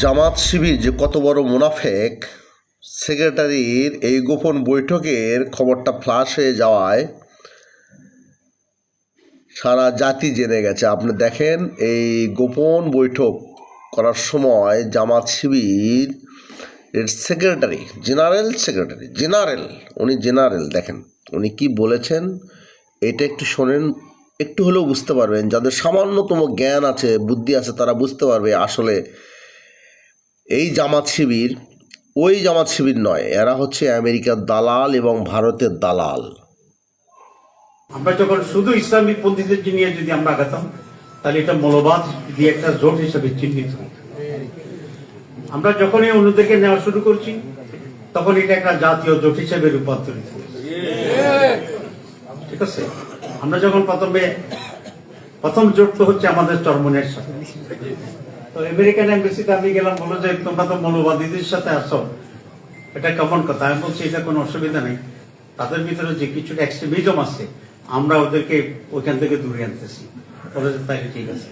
জামাত শিবির যে কত বড় মুনাফেক, সেক্রেটারির এই গোপন বৈঠকের খবরটা ফ্লাশ হয়ে যাওয়ায় সারা জাতি জেনে গেছে। আপনি দেখেন, এই গোপন বৈঠক করার সময় জামাত শিবির এর সেক্রেটারি, জেনারেল, উনি জেনারেল, দেখেন উনি কি বলেছেন, এটা একটু শোনেন, একটু হলেও বুঝতে পারবেন। যাদের সামান্যতম জ্ঞান আছে, বুদ্ধি আছে, তারা বুঝতে পারবে আসলে এই জামাত শিবির ওই জামাত শিবির নয়, এরা হচ্ছে আমেরিকার দালাল এবং ভারতের দালাল। আমরা যখন শুধু ইসলামিক পন্থীদের নিয়ে যদি আমরা আগাতাম, তাহলে এটা মৌলবাদ দিয়ে একটা জোট হিসেবে চিহ্নিত হতো। আমরা যখনই অন্যদেরকে নেওয়া শুরু করছি, তখন এটা একটা জাতীয় জোট হিসেবে রূপান্তরিত হয়েছে। ঠিক আছে, আমরা যখন প্রথম জোট তো হচ্ছে আমাদের চরমনের সাথে। তো আমেরিকান এম্বাসিতে আমি গেলাম, বলো যে তোমরা তো মৌলবাদীদের সাথে আসো, এটা কেমন কথা? আমি বলছি এটা কোনো অসুবিধা নেই, তাদের ভিতরে যে কিছুটা এক্সট্রিমিজম আছে আমরা ওদেরকে ওইখান থেকে দূরে আনতেছি। বলে যে তাই ঠিক আছে।